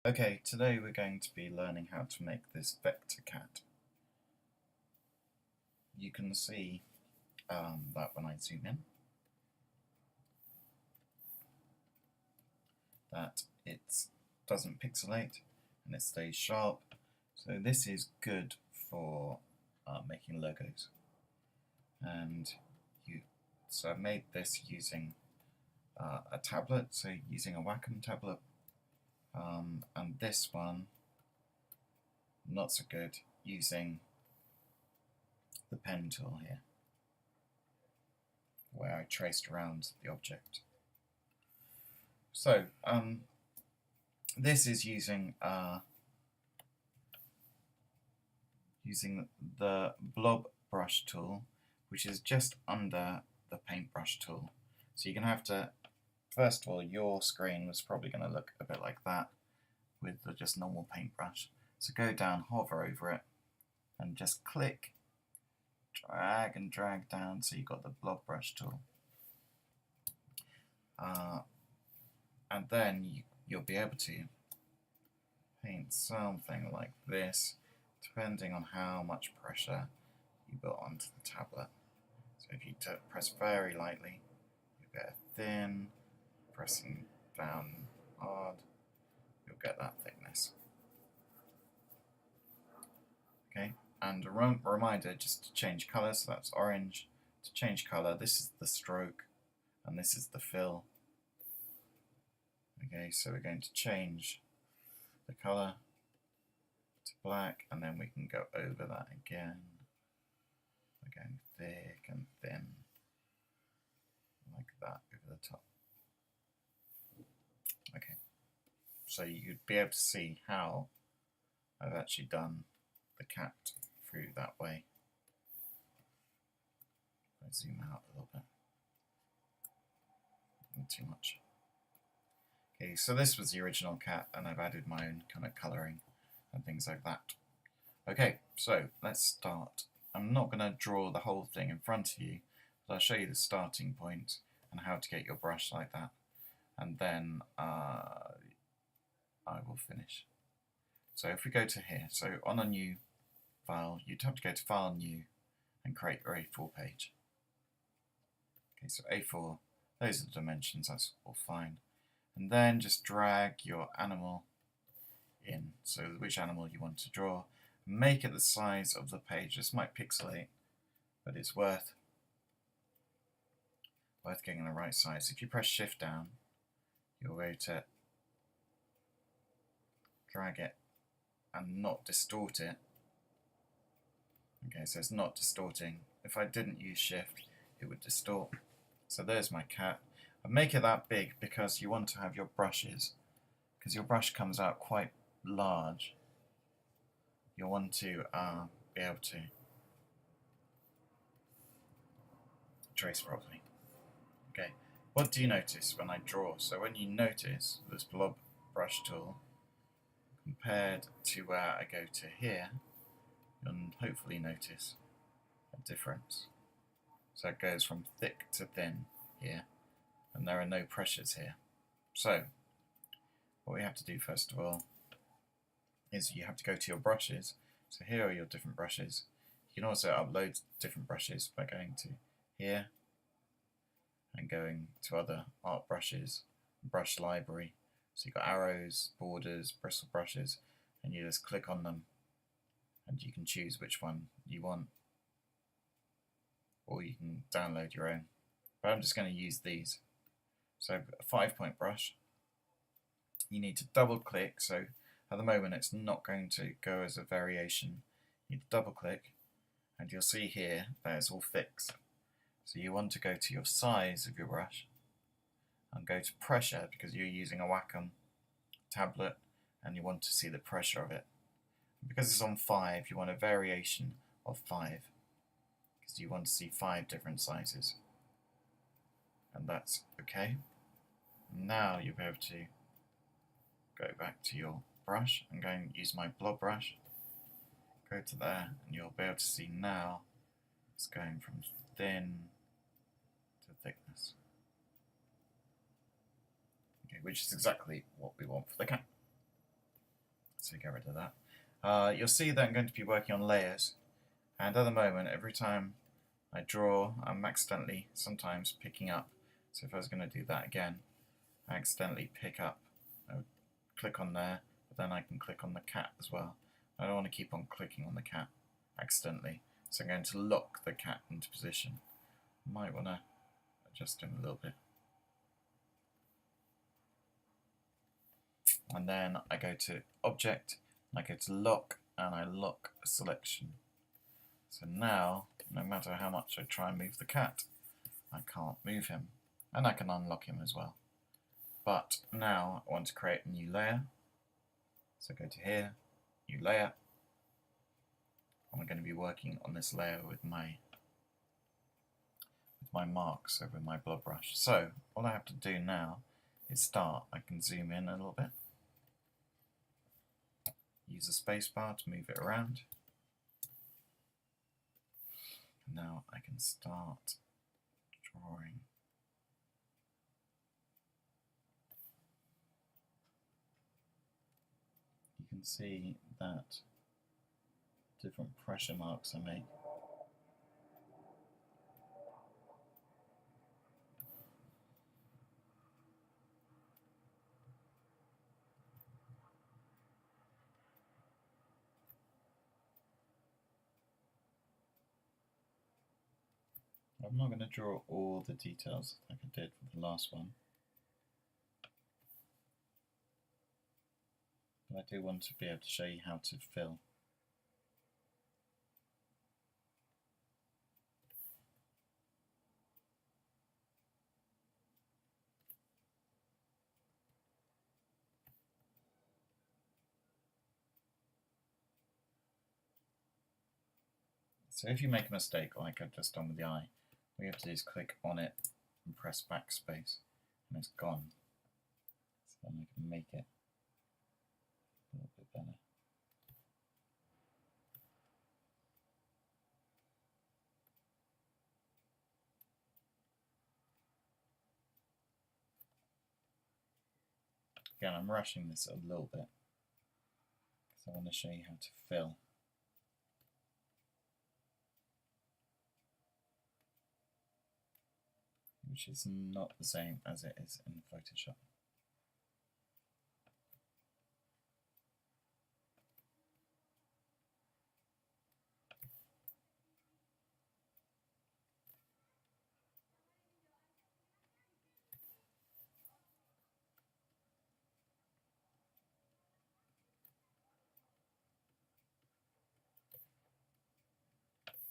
Okay, today we're going to be learning how to make this vector cat. You can see that when I zoom in, that it doesn't pixelate and it stays sharp. So this is good for making logos. So I've made this using a tablet, so using a Wacom tablet. And this one, not so good, using the pen tool here, where I traced around the object. So this is using the Blob Brush tool, which is just under the paintbrush tool. So you're going to have to, first of all, your screen was probably going to look a bit like that with the just normal paintbrush. So go down, hover over it, and just click, drag and drag down so you've got the Blob Brush tool. And then you'll be able to paint something like this, depending on how much pressure you put onto the tablet. So if you press very lightly, you get a thin, pressing down hard, you'll get that thickness. Okay, and a reminder just to change colour, so that's orange. To change colour, this is the stroke and this is the fill. Okay, so we're going to change the colour to black, and then we can go over that again. We're going thick and thin, like that over the top. Okay, so you'd be able to see how I've actually done the cat through that way. If I zoom out a little bit, not too much. Okay, so this was the original cat, and I've added my own kind of colouring and things like that. Okay, so let's start. I'm not going to draw the whole thing in front of you, but I'll show you the starting point and how to get your brush like that, and then I will finish. So if we go to here, so on a new file, you'd have to go to File, New, and create your A4 page. Okay, so A4, those are the dimensions, that's all fine. And then just drag your animal in, so which animal you want to draw. Make it the size of the page. This might pixelate, but it's worth getting the right size. If you press Shift down, you'll be able to drag it and not distort it. Okay, so it's not distorting. If I didn't use Shift, it would distort. So there's my cat. I make it that big because you want to have your brushes, because your brush comes out quite large. You'll want to be able to trace properly. Okay, what do you notice when I draw? So when you notice this Blob Brush tool compared to where I go to here, you'll hopefully notice a difference. So it goes from thick to thin here, and there are no pressures here. So what we have to do first of all is you have to go to your brushes. So here are your different brushes. You can also upload different brushes by going to here and going to other art brushes, brush library. So you've got arrows, borders, bristle brushes, and you just click on them and you can choose which one you want, or you can download your own. But I'm just going to use these. So a 5-point brush, you need to double click, so at the moment it's not going to go as a variation. You need to double click and you'll see here that it's all fixed. So you want to go to your size of your brush and go to pressure, because you're using a Wacom tablet and you want to see the pressure of it. Because it's on 5, you want a variation of 5, because you want to see 5 different sizes. And that's okay. Now you'll be able to go back to your brush. I'm going to use my Blob Brush. Go to there and you'll be able to see now it's going from thin to thickness. Okay, which is exactly what we want for the cat. So get rid of that. You'll see that I'm going to be working on layers, and at the moment, every time I draw, I'm accidentally sometimes picking up. So if I was going to do that again, I accidentally pick up. I would click on there, but then I can click on the cat as well. I don't want to keep on clicking on the cat accidentally, so I'm going to lock the cat into position. Might want to adjust him a little bit. And then I go to Object, and I go to Lock, and I lock a selection. So now, no matter how much I try and move the cat, I can't move him. And I can unlock him as well. But now I want to create a new layer. So go to here, New Layer. And we're going to be working on this layer with my marks, so with my Blob Brush. So all I have to do now is start. I can zoom in a little bit. Use the spacebar to move it around. Now I can start drawing. You can see that different pressure marks I make. I'm not going to draw all the details like I did for the last one, but I do want to be able to show you how to fill. So if you make a mistake like I've just done with the eye, all you have to do is click on it and press backspace, and it's gone. So then I can make it a little bit better. Again, I'm rushing this a little bit because I want to show you how to fill. Which is not the same as it is in Photoshop.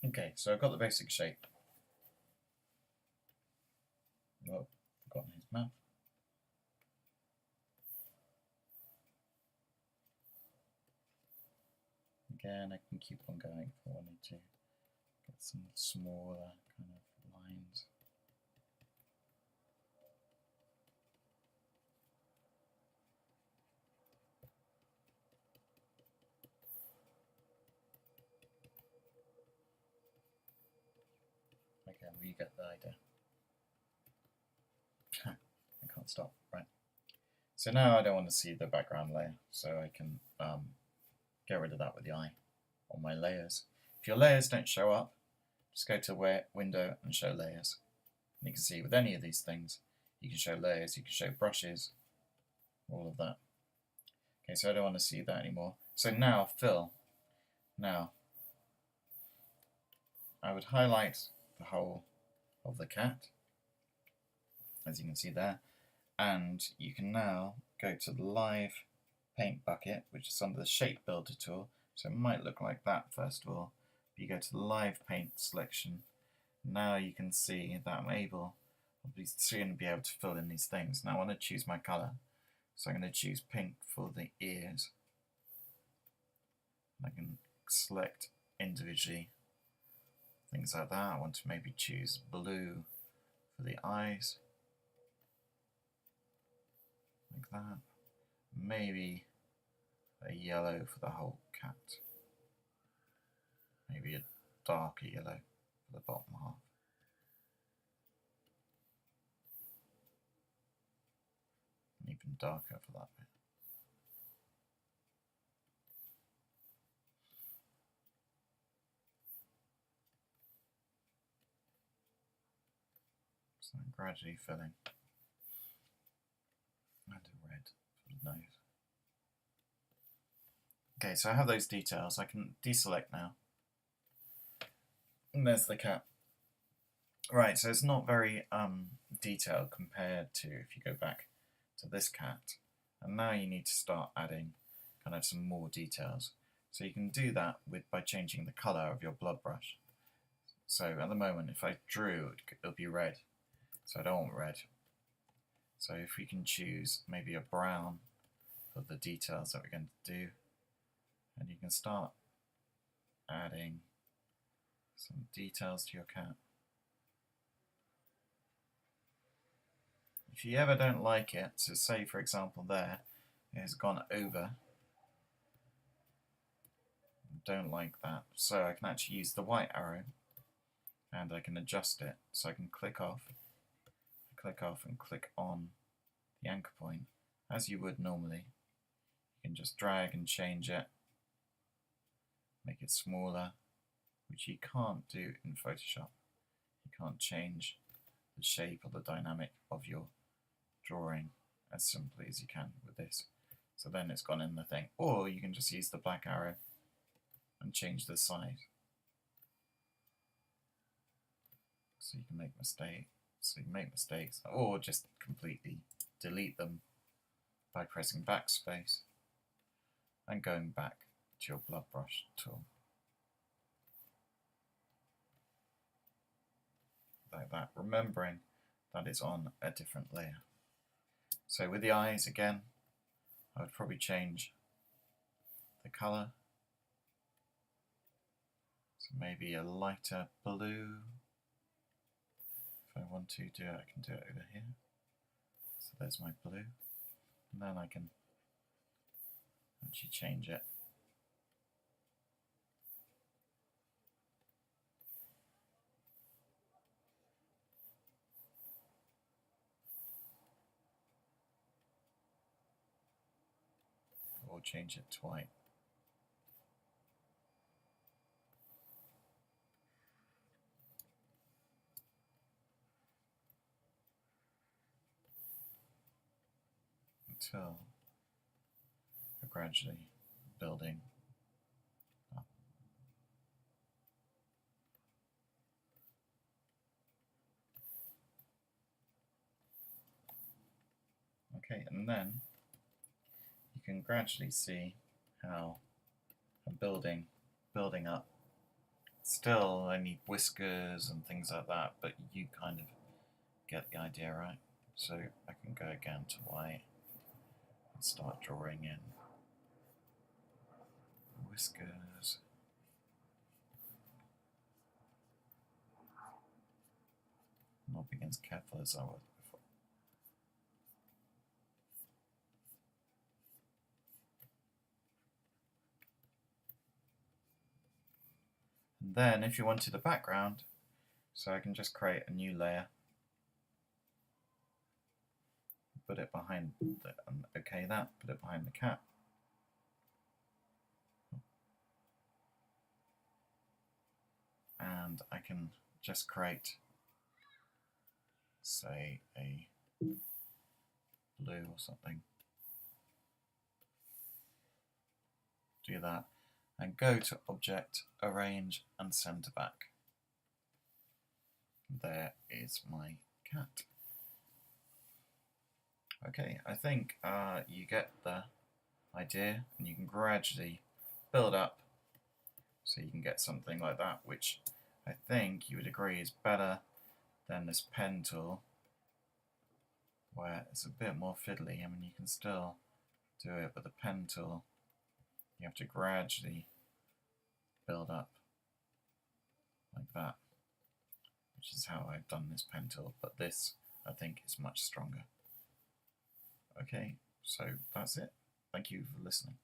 Okay, so I've got the basic shape. Oh, forgotten his mouth. Again, I can keep on going if I wanted to get some smaller kind of lines. Okay, well, you get the idea. I can't stop, right. So now I don't want to see the background layer, so I can get rid of that with the eye on my layers. If your layers don't show up, just go to Window and Show Layers. And you can see with any of these things, you can show layers, you can show brushes, all of that. Okay, so I don't want to see that anymore. So now, fill. Now, I would highlight the whole of the cat, as you can see there, and you can now go to the Live Paint bucket, which is under the Shape Builder tool. So it might look like that first of all. But you go to the Live Paint selection. Now you can see that I'm able, soon be able to fill in these things. Now I want to choose my colour, so I'm going to choose pink for the ears. I can select individually things like that. I want to maybe choose blue for the eyes, like that. Maybe a yellow for the whole cat. Maybe a darker yellow for the bottom half. And even darker for that bit. So I'm gradually filling. And a red for the nose. Okay, so I have those details. I can deselect now. And there's the cat. Right, so it's not very detailed compared to if you go back to this cat. And now you need to start adding kind of some more details. So you can do that by changing the colour of your blob brush. So at the moment, if I drew, it'll be red. So I don't want red. So if we can choose maybe a brown for the details that we're going to do, and you can start adding some details to your cat. If you ever don't like it, so say for example there, it has gone over, don't like that, so I can actually use the white arrow and I can adjust it. So I can click off and click on the anchor point as you would normally. You can just drag and change it, make it smaller, which you can't do in Photoshop. You can't change the shape or the dynamic of your drawing as simply as you can with this. So then it's gone in the thing. Or you can just use the black arrow and change the size. So you can make mistakes, or just completely delete them by pressing backspace and going back to your Blob Brush tool. Like that, remembering that it's on a different layer. So with the eyes again, I would probably change the colour. So maybe a lighter blue. If I want to do it, I can do it over here. So there's my blue. And then I can actually change it. Or change it to white. Until we're gradually building up. Okay, and then you can gradually see how I'm building up. Still, I need whiskers and things like that, but you kind of get the idea, right? So I can go again to white and start drawing in whiskers. Not being as careful as I was before. And then if you wanted a background, so I can just create a new layer, put it behind the, okay that, put it behind the cat. And I can just create, say, a blue or something. Do that and go to Object, Arrange and Center Back. There is my cat. Okay, I think you get the idea, and you can gradually build up so you can get something like that, which I think you would agree is better than this pen tool, where it's a bit more fiddly. I mean, you can still do it, but the pen tool, you have to gradually build up like that, which is how I've done this pen tool, but this, I think, is much stronger. Okay, so that's it. Thank you for listening.